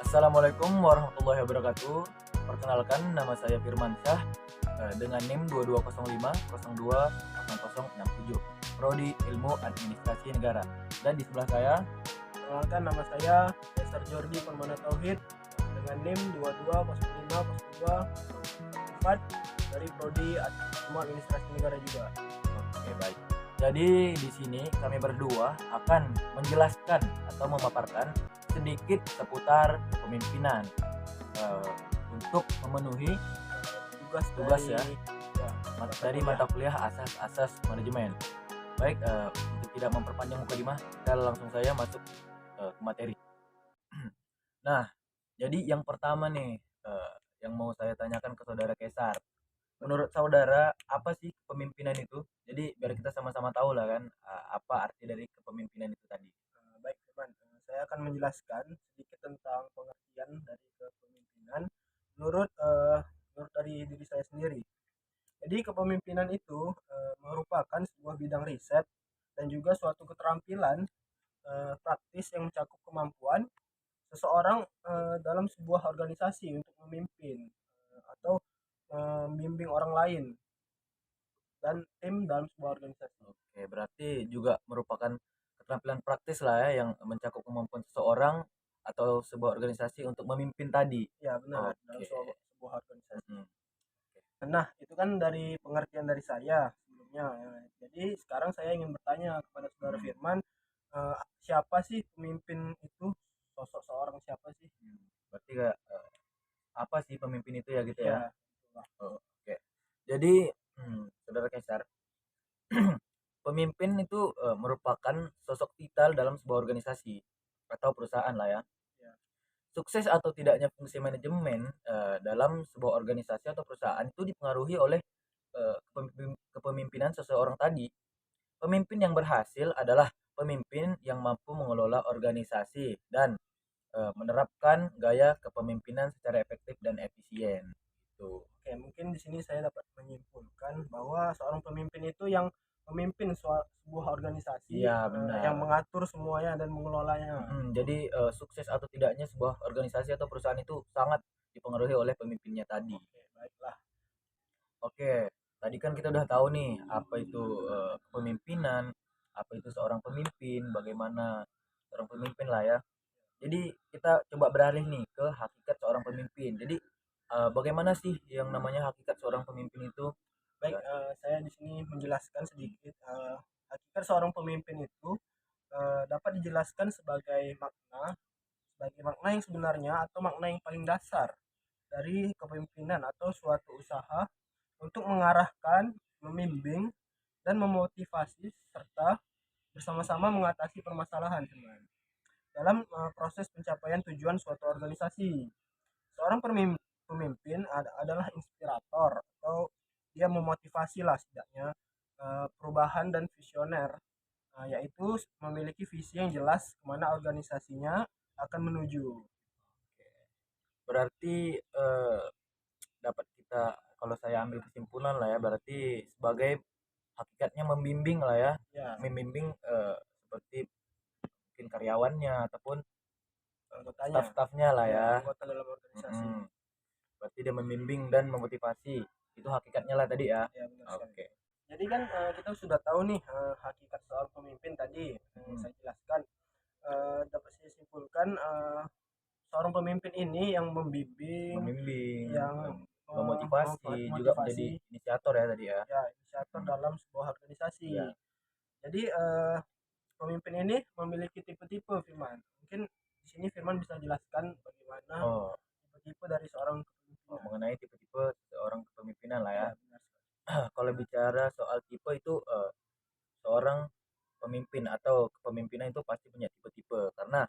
Assalamualaikum warahmatullahi wabarakatuh. Perkenalkan, nama saya Firmansyah dengan NIM 2205020067, Prodi Ilmu Administrasi Negara. Dan di sebelah saya, Perkenalkan, nama saya Dr. Jordi Permana Tauhid dengan NIM 22050204 dari Prodi Ilmu Administrasi Negara juga. oke baik. Jadi di sini kami berdua akan menjelaskan atau memaparkan sedikit seputar kepemimpinan untuk memenuhi tugas ya, dari mata kuliah asas-asas manajemen. Baik, untuk tidak memperpanjang mukadimah, kita langsung saja masuk ke materi. Nah, jadi yang pertama nih, yang mau saya tanyakan ke saudara Kesar. Menurut saudara, apa sih kepemimpinan itu? Jadi biar kita sama-sama tahu lah kan, apa arti dari kepemimpinan itu tadi. Baik, teman. Saya akan menjelaskan sedikit tentang pengertian dari kepemimpinan menurut dari diri saya sendiri. Jadi kepemimpinan itu merupakan sebuah bidang riset dan juga suatu keterampilan praktis yang mencakup kemampuan seseorang dalam sebuah organisasi untuk memimpin atau membimbing orang lain dan tim dalam sebuah organisasi. Oke, berarti juga merupakan keterampilan praktis lah ya yang mencakup kemampuan seseorang atau sebuah organisasi untuk memimpin tadi. Ya, benar, dalam Oke. sebuah organisasi. Mm-mm. Nah, itu kan dari pengertian dari saya sebelumnya. Jadi sekarang saya ingin bertanya kepada saudara Firman, siapa sih pemimpin itu? Sosok seorang siapa sih? Berarti apa sih pemimpin itu ya gitu ya? Ya, itulah. Oke. Jadi, saudara Kesar, pemimpin itu merupakan sosok vital dalam sebuah organisasi atau perusahaan lah ya. Ya. Sukses atau tidaknya fungsi manajemen dalam sebuah organisasi atau perusahaan itu dipengaruhi oleh kepemimpinan seseorang tadi. Pemimpin yang berhasil adalah pemimpin yang mampu mengelola organisasi dan menerapkan gaya kepemimpinan secara efektif dan efisien. Gitu. Oke, mungkin di sini saya dapat menyimpulkan bahwa seorang pemimpin itu yang memimpin sebuah organisasi, Iya, benar. yang mengatur semuanya dan mengelolanya. Jadi sukses atau tidaknya sebuah organisasi atau perusahaan itu sangat dipengaruhi oleh pemimpinnya tadi. Oke, baiklah. Oke, tadi kan kita udah tahu nih apa itu kepemimpinan, apa itu seorang pemimpin, bagaimana seorang pemimpin lah ya. Jadi kita coba beralih nih ke hakikat seorang pemimpin. Jadi bagaimana sih yang namanya hakikat seorang pemimpin itu? Baik, saya di sini menjelaskan sedikit hakikat seorang pemimpin itu dapat dijelaskan sebagai makna yang sebenarnya atau makna yang paling dasar dari kepemimpinan atau suatu usaha untuk mengarahkan, membimbing, dan memotivasi serta bersama-sama mengatasi permasalahan teman dalam proses pencapaian tujuan suatu organisasi. Seorang pemimpin adalah inspirator atau dia memotivasi lah setidaknya perubahan dan visioner, yaitu memiliki visi yang jelas kemana organisasinya akan menuju. Berarti dapat kita, kalau saya ambil kesimpulan lah ya, berarti sebagai hakikatnya membimbing lah ya, Ya, membimbing seperti mungkin karyawannya ataupun anggotanya, staff-staffnya lah ya. anggota dalam organisasi. Berarti dia membimbing dan memotivasi, itu hakikatnya lah tadi ya. Ya, benar sekali. Oke. Jadi kan kita sudah tahu nih hakikat seorang pemimpin tadi saya jelaskan. Dapat saya simpulkan seorang pemimpin ini yang membimbing, yang memotivasi, juga menjadi inisiator ya tadi ya. Ya, inisiator dalam sebuah organisasi. Ya. Jadi pemimpin ini memiliki tipe-tipe, Firman. Mungkin di sini Firman bisa jelaskan bagaimana tipe-tipe dari seorang kepemimpinan. Mengenai tipe-tipe seorang kepemimpinan lah ya. Ya, benar. Kalau bicara soal tipe itu seorang pemimpin atau kepemimpinan itu pasti punya tipe-tipe, karena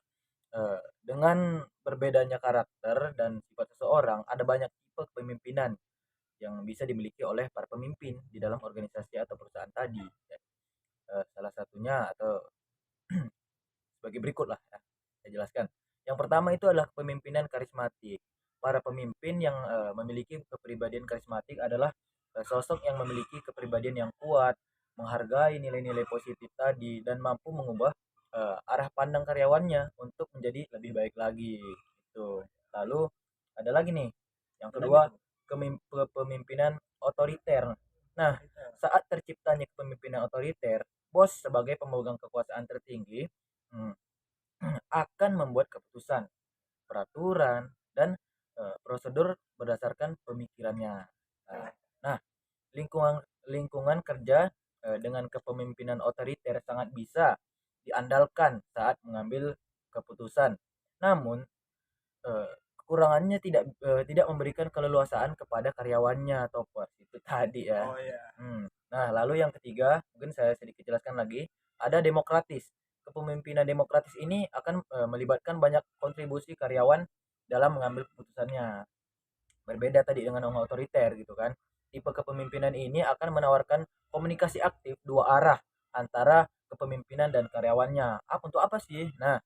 dengan berbedanya karakter dan sifat seseorang, ada banyak tipe kepemimpinan yang bisa dimiliki oleh para pemimpin di dalam organisasi atau perusahaan tadi. Salah satunya atau sebagai berikut lah ya, saya jelaskan. Yang pertama itu adalah kepemimpinan karismatik. Para pemimpin yang memiliki kepribadian karismatik adalah sosok yang memiliki kepribadian yang kuat, menghargai nilai-nilai positif tadi, dan mampu mengubah arah pandang karyawannya untuk menjadi lebih baik lagi. gitu. Lalu ada lagi nih yang Ada lagi kedua, tuh. kepemimpinan otoriter. Nah, Otoriter. saat terciptanya kepemimpinan otoriter, bos sebagai pemegang kekuasaan tertinggi hmm, akan membuat keputusan, peraturan, dan prosedur berdasarkan pemikirannya. Nah, Ya. nah, lingkungan lingkungan kerja dengan kepemimpinan otoriter sangat bisa diandalkan saat mengambil keputusan. Namun, kekurangannya tidak memberikan keleluasaan kepada karyawannya atau bos, itu tadi ya. Oh ya. Nah, lalu yang ketiga, mungkin saya sedikit jelaskan lagi, ada demokratis. Kepemimpinan demokratis ini akan melibatkan banyak kontribusi karyawan dalam mengambil keputusannya. Berbeda tadi dengan yang otoriter gitu kan. Tipe kepemimpinan ini akan menawarkan komunikasi aktif dua arah antara kepemimpinan dan karyawannya. Untuk apa sih? Nah,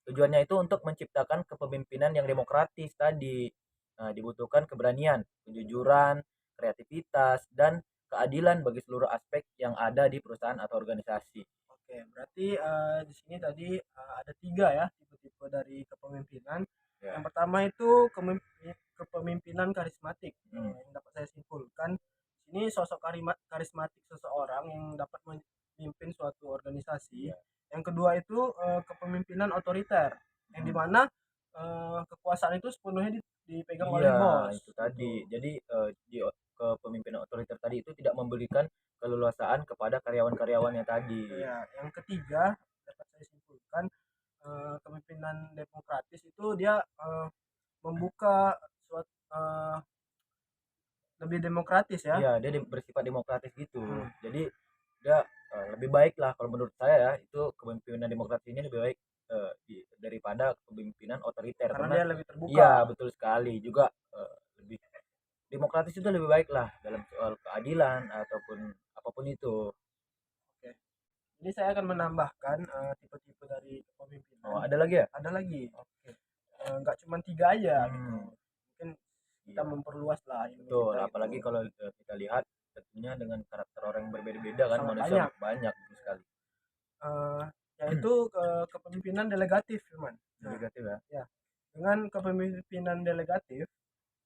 tujuannya itu untuk menciptakan kepemimpinan yang demokratis tadi. Nah, dibutuhkan keberanian, kejujuran, kreativitas, dan keadilan bagi seluruh aspek yang ada di perusahaan atau organisasi. Oke, berarti di sini tadi ada 3 ya tipe-tipe dari kepemimpinan. Yang Ya. pertama itu kepemimpinan karismatik. Hmm. Yang dapat saya simpulkan, ini sosok karismatik seseorang yang dapat memimpin suatu organisasi. Ya. Yang kedua itu kepemimpinan otoriter, yang Hmm. dimana kekuasaan itu sepenuhnya dipegang oleh Iya, bos. itu tadi. Gitu. Jadi di kepemimpinan otoriter tadi itu tidak memberikan keleluasaan kepada karyawan-karyawannya tadi. Ya, yang ketiga dapat saya simpulkan kepemimpinan demokratis itu dia membuka suatu lebih demokratis ya. Iya, dia bersifat demokratis gitu. Hmm. Jadi dia lebih baik lah kalau menurut saya ya, itu kepemimpinan demokratis ini lebih baik daripada kepemimpinan otoriter Karena karena dia lebih terbuka. iya betul sekali juga lebih demokratis itu lebih baik lah dalam soal keadilan ataupun apapun itu. Oke. Jadi saya akan menambahkan tipe-tipe dari Oh, kepemimpinan. ada lagi ya? Ada lagi. Oke. Nggak cuma 3 aja gitu. Hmm, Mungkin kita iya. memperluas lah ilmu Betul, kita apalagi gitu. kalau kita lihat tentunya dengan karakter orang yang berbeda-beda kan Sangat manusia banyak. banyak betul sekali. Eh, yaitu kepemimpinan delegatif, Firman. Nah, Negatif ya. ya. Dengan kepemimpinan delegatif,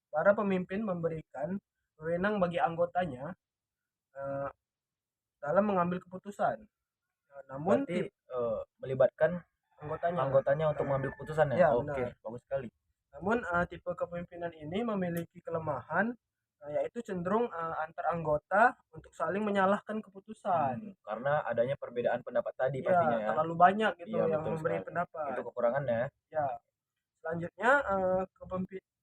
para pemimpin memberikan wewenang bagi anggotanya eh, dalam mengambil keputusan. Namun Berarti melibatkan anggotanya. anggotanya untuk mengambil keputusan ya. Ya, Oke, benar. bagus sekali. Namun tipe kepemimpinan ini memiliki kelemahan yaitu cenderung antar anggota untuk saling menyalahkan keputusan. Karena adanya perbedaan pendapat tadi Ya, pastinya ya. terlalu banyak gitu Iya yang betul memberi sekali. Itu pendapat. kekurangannya. Ya, selanjutnya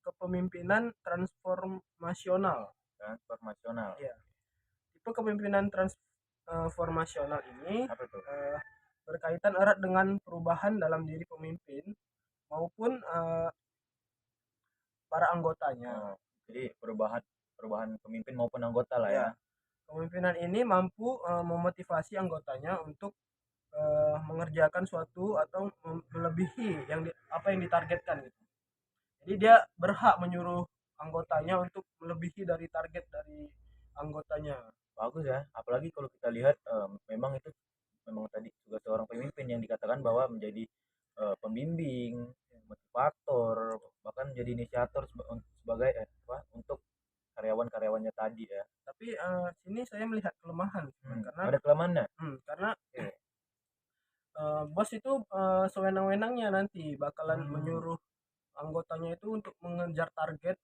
kepemimpinan transformasional. Transformasional. Ya, tipe kepemimpinan transformasional ini Apa tuh? berkaitan erat dengan perubahan dalam diri pemimpin maupun para anggotanya. Oh, jadi perubahan perubahan pemimpin maupun anggota lah ya. Ya, kepemimpinan ini mampu memotivasi anggotanya untuk mengerjakan suatu atau melebihi apa yang ditargetkan gitu. Jadi dia berhak menyuruh anggotanya untuk melebihi dari target dari anggotanya. Bagus ya. Apalagi kalau kita lihat memang itu memang tadi juga seorang pemimpin yang dikatakan bahwa menjadi pembimbing, motivator, bahkan menjadi inisiator sebagai untuk karyawan-karyawannya tadi ya. Tapi sini saya melihat kelemahan karena Ada kelemahannya. karena Oke. bos itu sewenang-wenangnya nanti bakalan Hmm. menyuruh anggotanya itu untuk mengejar target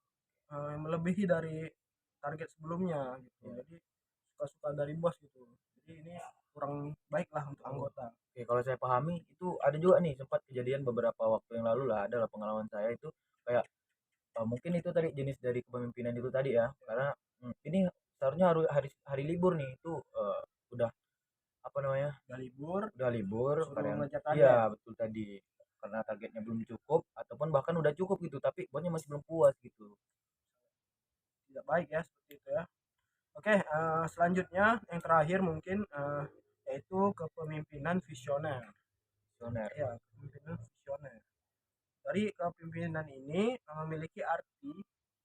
yang melebihi dari target sebelumnya gitu. Ya. Jadi suka-suka dari bos gitu. Jadi ini kurang baik lah untuk anggota. Oke, kalau saya pahami itu ada juga nih sempat kejadian beberapa waktu yang lalu lah adalah pengalaman saya itu kayak mungkin itu tadi jenis dari kepemimpinan itu tadi ya karena ini seharusnya hari hari libur nih itu udah apa namanya Udah libur suruh karena ngejar target. iya betul tadi karena targetnya belum cukup ataupun bahkan udah cukup gitu tapi bosnya masih belum puas gitu. Tidak baik ya seperti itu ya. Oke, selanjutnya yang terakhir mungkin yaitu kepemimpinan visioner. Visioner. Ya, kepemimpinan visioner. Dari kepemimpinan ini memiliki arti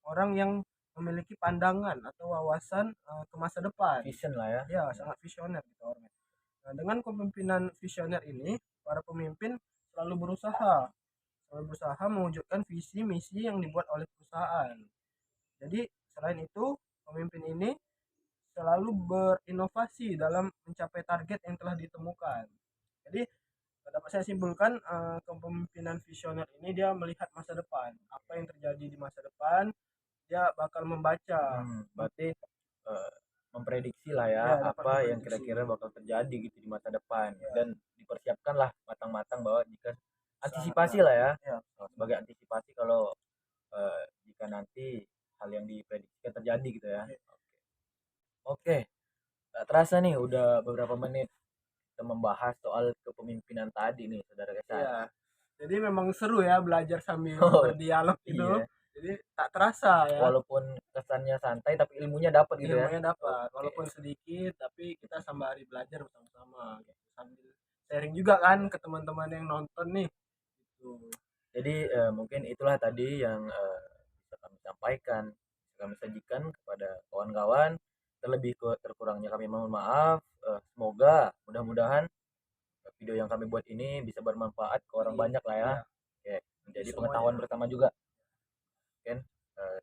orang yang memiliki pandangan atau wawasan ke masa depan. Vision lah ya. Ya, sangat visioner gitu orangnya. Nah, dengan kepemimpinan visioner ini, para pemimpin selalu berusaha berusaha mewujudkan visi misi yang dibuat oleh perusahaan. Jadi selain itu, pemimpin ini selalu berinovasi dalam mencapai target yang telah ditemukan. Jadi dapat saya simpulkan, kepemimpinan visioner ini dia melihat masa depan, apa yang terjadi di masa depan, dia bakal membaca. Berarti eh, memprediksi lah ya Ya, dapat apa yang memprediksi. kira-kira bakal terjadi gitu di masa depan Ya, dan dipersiapkan lah matang-matang bahwa jika antisipasi sangat. lah ya, Ya, sebagai antisipasi kalau jika nanti hal yang diprediksikan terjadi gitu ya. oke. Oke, tak terasa nih udah beberapa menit kita membahas soal kepemimpinan tadi nih saudara Kesan. Iya. Jadi memang seru ya belajar sambil Oh, berdialog itu. iya, Jadi tak terasa ya, walaupun kesannya santai tapi ilmunya dapat gitu ya. ilmunya dapat. Oke. Walaupun sedikit, tapi kita sembari belajar bersama-sama gitu. Sambil sharing juga kan ke teman-teman yang nonton nih. Gitu. Jadi mungkin itulah tadi yang bisa kami sampaikan, bisa kami sajikan kepada kawan-kawan. Terlebih terkurangnya kami mohon maaf. Semoga mudah-mudahan video yang kami buat ini bisa bermanfaat ke orang banyak lah ya. Iya, Oke, menjadi semuanya. pengetahuan bersama juga. Oke,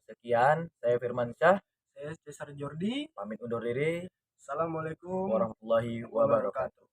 sekian saya Firman Syah, Saya Cesar Jordi. pamit undur diri. Assalamualaikum Warahmatullahi wabarakatuh. wabarakatuh.